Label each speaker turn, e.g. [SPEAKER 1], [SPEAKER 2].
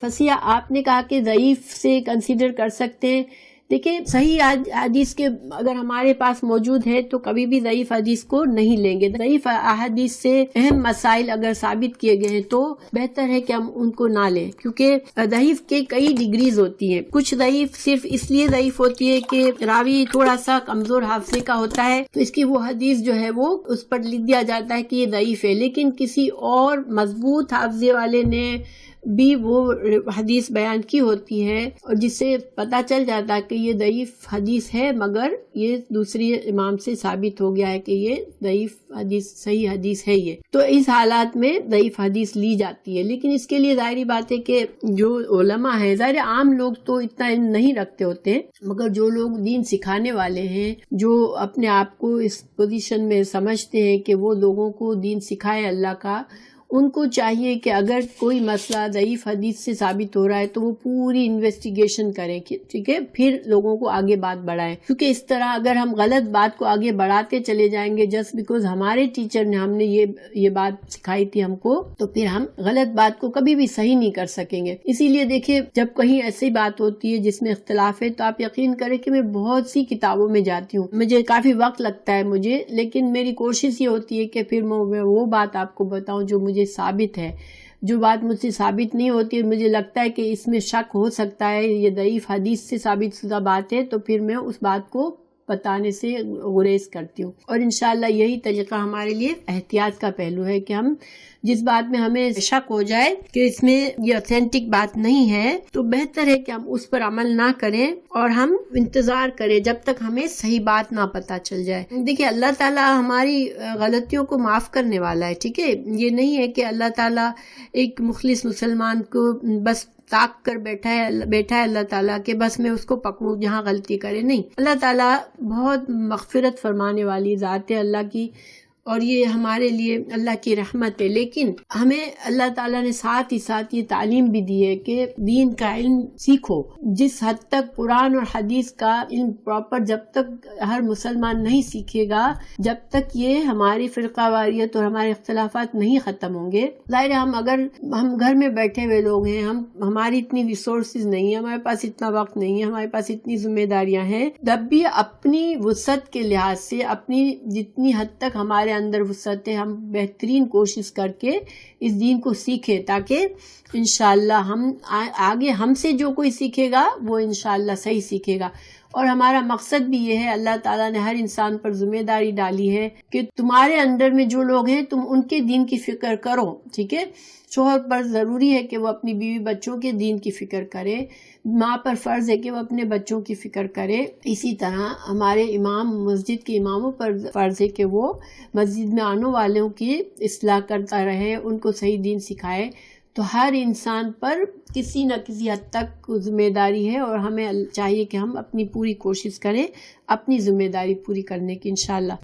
[SPEAKER 1] فصیح آپ نے کہا کہ ضعیف سے کنسیڈر کر سکتے ہیں. دیکھیں صحیح حدیث کے اگر ہمارے پاس موجود ہے تو کبھی بھی ضعیف حدیث کو نہیں لیں گے. ضعیف احادیث سے اہم مسائل اگر ثابت کیے گئے ہیں تو بہتر ہے کہ ہم ان کو نہ لیں، کیونکہ ضعیف کے کئی ڈگریز ہوتی ہیں. کچھ ضعیف صرف اس لیے ضعیف ہوتی ہے کہ راوی تھوڑا سا کمزور حافظے کا ہوتا ہے تو اس کی وہ حدیث جو ہے وہ اس پر لکھ دیا جاتا ہے کہ یہ ضعیف ہے، لیکن کسی اور مضبوط حافظے والے نے بھی وہ حدیث بیان کی ہوتی ہے اور جس سے پتہ چل جاتا ہے کہ یہ ضعیف حدیث ہے مگر یہ دوسری امام سے ثابت ہو گیا ہے کہ یہ ضعیف حدیث صحیح حدیث ہے. یہ تو اس حالات میں ضعیف حدیث لی جاتی ہے. لیکن اس کے لیے ظاہری بات ہے کہ جو علماء ہیں، ظاہر عام لوگ تو اتنا علم نہیں رکھتے ہوتے ہیں، مگر جو لوگ دین سکھانے والے ہیں، جو اپنے آپ کو اس پوزیشن میں سمجھتے ہیں کہ وہ لوگوں کو دین سکھائے اللہ کا، ان کو چاہیے کہ اگر کوئی مسئلہ ضعیف حدیث سے ثابت ہو رہا ہے تو وہ پوری انویسٹیگیشن کریں، ٹھیک ہے، پھر لوگوں کو آگے بات بڑھائیں. کیونکہ اس طرح اگر ہم غلط بات کو آگے بڑھاتے چلے جائیں گے جسٹ بیکاز ہمارے ٹیچر نے ہم نے یہ بات سکھائی تھی ہم کو، تو پھر ہم غلط بات کو کبھی بھی صحیح نہیں کر سکیں گے. اسی لیے دیکھیں جب کہیں ایسی بات ہوتی ہے جس میں اختلاف ہے تو آپ یقین کریں کہ میں بہت سی کتابوں میں جاتی ہوں، مجھے کافی وقت لگتا ہے مجھے، لیکن میری کوشش یہ ہوتی ہے کہ پھر میں وہ بات آپ کو بتاؤں جو مجھے ثابت ہے. جو بات مجھ سے ثابت نہیں ہوتی، مجھے لگتا ہے کہ اس میں شک ہو سکتا ہے، یہ ضعیف حدیث سے ثابت شدہ بات ہے، تو پھر میں اس بات کو بتانے سے گریز کرتی ہوں. اور انشاءاللہ یہی طریقہ ہمارے لیے احتیاط کا پہلو ہے کہ ہم جس بات میں ہمیں شک ہو جائے کہ اس میں یہ اوتھینٹک بات نہیں ہے تو بہتر ہے کہ ہم اس پر عمل نہ کریں اور ہم انتظار کریں جب تک ہمیں صحیح بات نہ پتہ چل جائے. دیکھیں اللہ تعالیٰ ہماری غلطیوں کو معاف کرنے والا ہے، ٹھیک ہے. یہ نہیں ہے کہ اللہ تعالیٰ ایک مخلص مسلمان کو بس تاک کر بیٹھا ہے اللہ تعالیٰ کہ بس میں اس کو پکڑوں جہاں غلطی کرے. نہیں، اللہ تعالیٰ بہت مغفرت فرمانے والی ذات ہے اللہ کی، اور یہ ہمارے لیے اللہ کی رحمت ہے. لیکن ہمیں اللہ تعالیٰ نے ساتھ ہی ساتھ یہ تعلیم بھی دی ہے کہ دین کا علم سیکھو. جس حد تک قرآن اور حدیث کا علم پراپر جب تک ہر مسلمان نہیں سیکھے گا، جب تک یہ ہماری فرقہ واریت اور ہمارے اختلافات نہیں ختم ہوں گے. ظاہر ہم گھر میں بیٹھے ہوئے لوگ ہیں، ہماری اتنی ریسورسز نہیں ہیں، ہمارے پاس اتنا وقت نہیں ہے، ہمارے پاس اتنی ذمہ داریاں ہیں. جب بھی اپنی وسعت کے لحاظ سے اپنی جتنی حد تک ہمارے اندر وسعت ہے، ہم بہترین کوشش کر کے اس دین کو سیکھیں تاکہ انشاءاللہ ہم آگے ہم سے جو کوئی سیکھے گا وہ انشاءاللہ صحیح سیکھے گا. اور ہمارا مقصد بھی یہ ہے، اللہ تعالیٰ نے ہر انسان پر ذمہ داری ڈالی ہے کہ تمہارے اندر میں جو لوگ ہیں تم ان کے دین کی فکر کرو، ٹھیک ہے. شوہر پر ضروری ہے کہ وہ اپنی بیوی بچوں کے دین کی فکر کرے، ماں پر فرض ہے کہ وہ اپنے بچوں کی فکر کرے. اسی طرح ہمارے امام مسجد کے اماموں پر فرض ہے کہ وہ مسجد میں آنے والوں کی اصلاح کرتا رہے، ان کو صحیح دین سکھائے. تو ہر انسان پر کسی نہ کسی حد تک ذمہ داری ہے اور ہمیں چاہیے کہ ہم اپنی پوری کوشش کریں اپنی ذمہ داری پوری کرنے کی انشاءاللہ.